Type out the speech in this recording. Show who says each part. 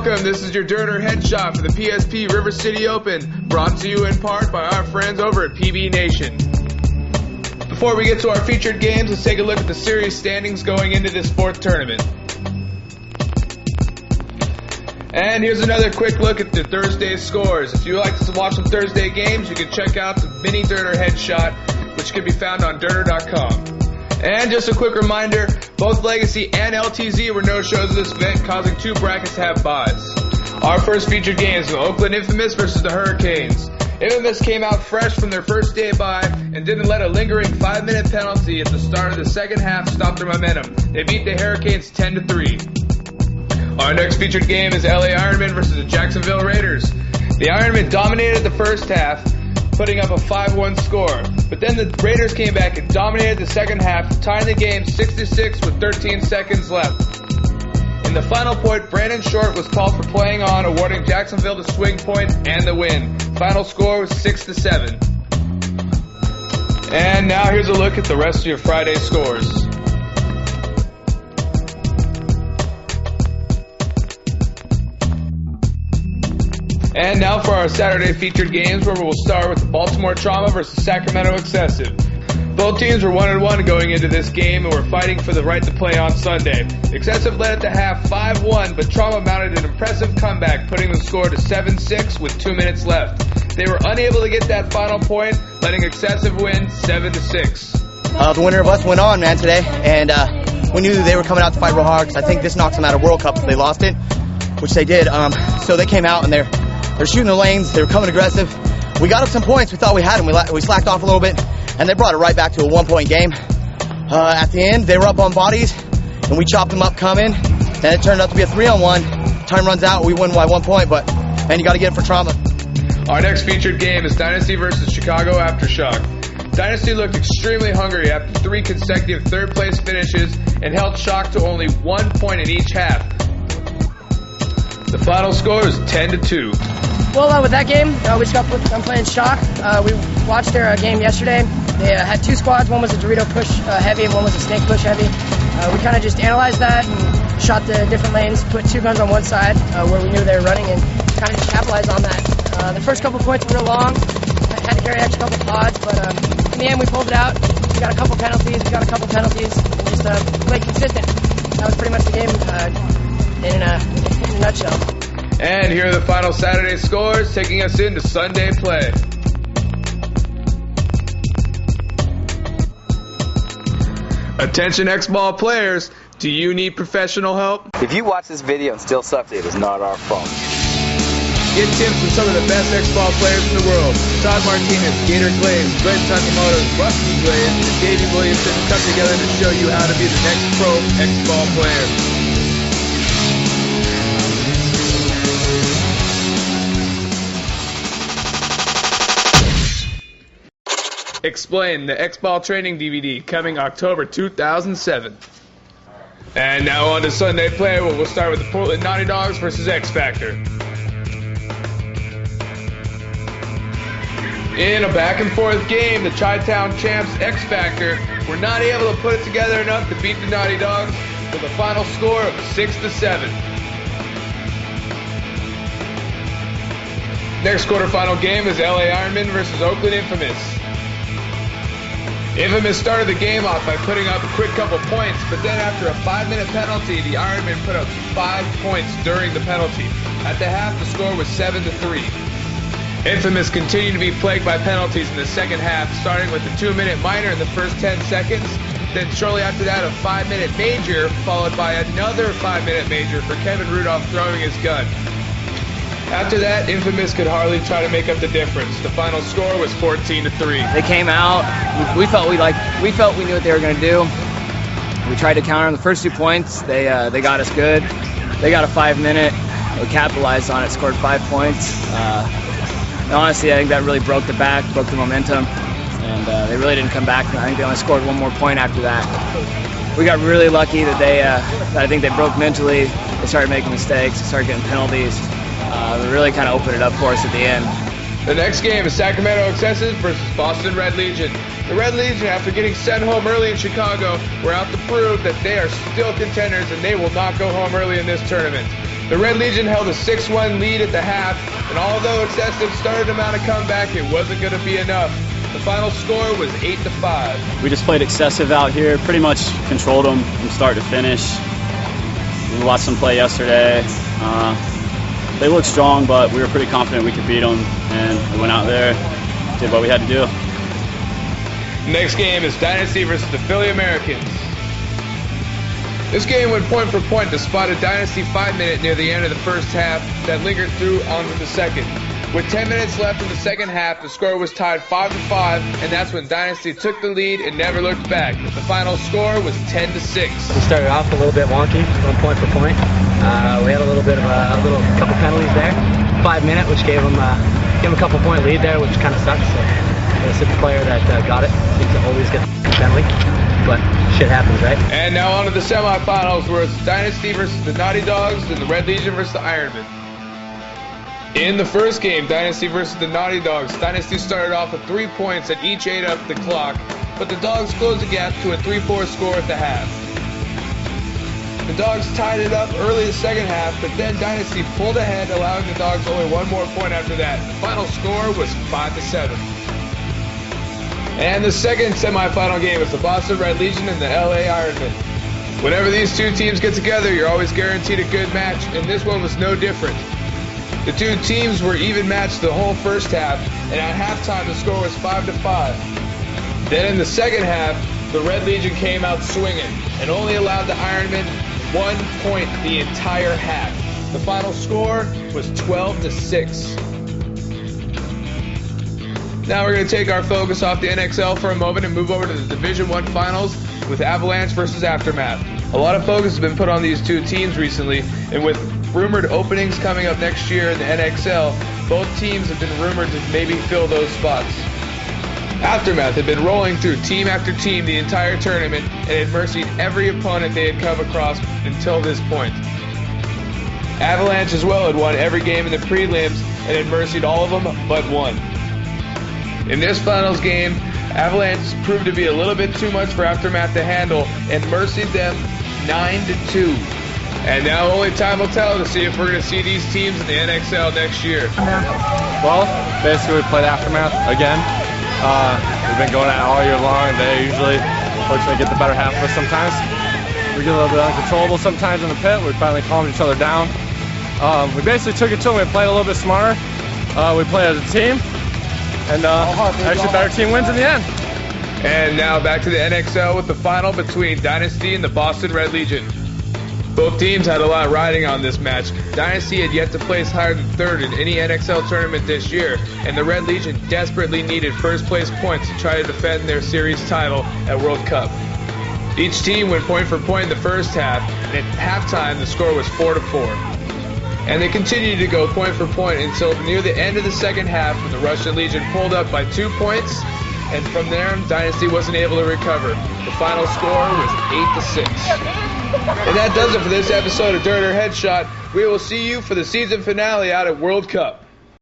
Speaker 1: Welcome, this is your Derder HeadShot for the PSP River City Open, brought to you in part by our friends over at PB Nation. Before we get to our featured games, let's take a look at the series standings going into this fourth tournament. And here's another quick look at the Thursday scores. If you like to watch some Thursday games, you can check out the mini Derder HeadShot, which can be found on Derder.com. And just a quick reminder, both Legacy and LTZ were no-shows of this event, causing two brackets to have buys. Our first featured game is the Oakland Infamous versus the Hurricanes. Infamous came out fresh from their first day bye and didn't let a lingering 5-minute penalty at the start of the second half stop their momentum. They beat the Hurricanes 10-3. Our next featured game is LA Ironmen versus the Jacksonville Raiders. The Ironmen dominated the first half, putting up a 5-1 score. But then the Raiders came back and dominated the second half, tying the game 6-6 with 13 seconds left. In the final point, Brandon Short was called for playing on, awarding Jacksonville the swing point and the win. Final score was 6-7. And now here's a look at the rest of your Friday scores. And now for our Saturday featured games, where we'll start with the Baltimore Trauma versus Sacramento Excessive. Both teams were 1-1 going into this game and were fighting for the right to play on Sunday. Excessive led at the half 5-1, but Trauma mounted an impressive comeback, putting the score to 7-6 with 2 minutes left. They were unable to get that final point, letting Excessive win 7-6.
Speaker 2: The winner of us went on, man, today, and we knew they were coming out to fight real hard, because I think this knocks them out of World Cup if they lost it, which they did. So they came out and they're shooting the lanes. They were coming aggressive. We got up some points. We thought we had them. We slacked off a little bit, and they brought it right back to a 1-point game. At the end, they were up on bodies, and we chopped them up coming, and it turned out to be a 3-on-1. Time runs out. We win by 1 point, but, man, you got to get it for Trauma.
Speaker 1: Our next featured game is Dynasty versus Chicago Aftershock. Dynasty looked extremely hungry after 3 consecutive third-place finishes and held Shock to only 1 point in each half. The final score is 10-2.
Speaker 3: Well, with that game, we just got done playing Shock. We watched their game yesterday. They had 2 squads. One was a Dorito push heavy and one was a snake push heavy. We kind of just analyzed that and shot the different lanes, put 2 guns on one side where we knew they were running, and kind of just capitalized on that. The first couple points were long. Had to carry an extra couple pods, but in the end we pulled it out. We got a couple penalties, and just played consistent. That was pretty much the game in a nutshell.
Speaker 1: And here are the final Saturday scores, taking us into Sunday play. Attention X-Ball players, do you need professional help?
Speaker 4: If you watch this video and still suck, it is not our fault.
Speaker 1: Get tips from some of the best X-Ball players in the world. Todd Martinez, Gator Glaze, Glenn Takamoto, Rusty Glaze, and Davey Williamson come together to show you how to be the next pro X-Ball player. Explain, the X-Ball training DVD, coming October 2007. And now on to Sunday play, where we'll start with the Portland Naughty Dogs versus X Factor. In a back-and-forth game, the Chi-Town champs X Factor were not able to put it together enough to beat the Naughty Dogs with a final score of 6-7. Next quarterfinal game is LA Ironmen versus Oakland Infamous. Infamous started the game off by putting up a quick couple points, but then after a 5-minute penalty, the Ironmen put up 5 points during the penalty. At the half, the score was 7-3. Infamous continued to be plagued by penalties in the second half, starting with the 2-minute minor in the first 10 seconds, then shortly after that a 5-minute major, followed by another 5-minute major for Kevin Rudolph throwing his gun. After that, Infamous could hardly try to make up the difference. The final score was 14-3.
Speaker 5: They came out. We felt we knew what they were going to do. We tried to counter them the first 2 points. They got us good. They got a 5-minute. We capitalized on it, scored 5 points. And honestly, I think that really broke the back, broke the momentum, and they really didn't come back. I think they only scored 1 more point after that. We got really lucky that I think they broke mentally. They started making mistakes. They started getting penalties. It really kind of opened it up for us at the end.
Speaker 1: The next game is Sacramento Excessive versus Boston Red Legion. The Red Legion, after getting sent home early in Chicago, were out to prove that they are still contenders and they will not go home early in this tournament. The Red Legion held a 6-1 lead at the half, and although excessive started to mount a comeback, it wasn't going to be enough. The final score was 8-5.
Speaker 6: We just played excessive out here, pretty much controlled them from start to finish. We watched them play yesterday. They looked strong, but we were pretty confident we could beat them, and we went out there, did what we had to do.
Speaker 1: Next game is Dynasty versus the Philly Americans. This game went point for point to spot a Dynasty 5-minute near the end of the first half that lingered through onto the second. With 10 minutes left in the second half, the score was tied 5-5, and that's when Dynasty took the lead and never looked back. The final score was 10-6.
Speaker 7: We started off a little bit wonky, going point for point. We had a little bit of a couple penalties there. 5-minute, which gave them a couple point lead there, which kind of sucks. So it's the player that got it seems to always get the penalty, but shit happens, right?
Speaker 1: And now on to the semifinals, where it's Dynasty versus the Naughty Dogs and the Red Legion versus the Ironmen. In the first game, Dynasty versus the Naughty Dogs, Dynasty started off with 3 points and each ate up the clock, but the Dogs closed the gap to a 3-4 score at the half. The Dogs tied it up early in the second half, but then Dynasty pulled ahead, allowing the Dogs only one more point after that. The final score was 5-7. And the second semifinal game is the Boston Red Legion and the LA Ironmen. Whenever these two teams get together, you're always guaranteed a good match, and this one was no different. The two teams were even matched the whole first half, and at halftime the score was 5-5. Then in the second half, the Red Legion came out swinging and only allowed the Ironmen 1 point the entire half. The final score was 12-6. Now we're going to take our focus off the NXL for a moment and move over to the Division I Finals with Avalanche versus Aftermath. A lot of focus has been put on these two teams recently, and with rumored openings coming up next year in the NXL, both teams have been rumored to maybe fill those spots. Aftermath had been rolling through team after team the entire tournament and had mercied every opponent they had come across until this point. Avalanche as well had won every game in the prelims and had mercied all of them but one. In this finals game, Avalanche proved to be a little bit too much for Aftermath to handle and mercied them 9-2. And now only time will tell to see if we're going to see these teams in the NXL next year.
Speaker 8: Well, basically we played Aftermath again. We've been going at it all year long. They usually, fortunately, get the better half of us sometimes. We get a little bit uncontrollable sometimes in the pit. We finally calmed each other down. We basically took it to them. We played a little bit smarter. We played as a team. And actually, better team wins in the end.
Speaker 1: And now back to the NXL with the final between Dynasty and the Boston Red Legion. Both teams had a lot riding on this match. Dynasty had yet to place higher than third in any NXL tournament this year, and the Red Legion desperately needed first place points to try to defend their series title at World Cup. Each team went point for point in the first half, and at halftime the score was 4-4. And they continued to go point for point until near the end of the second half when the Russian Legion pulled up by 2 points, and from there Dynasty wasn't able to recover. The final score was 8-6. And that does it for this episode of Derder HeadShot. We will see you for the season finale out at World Cup.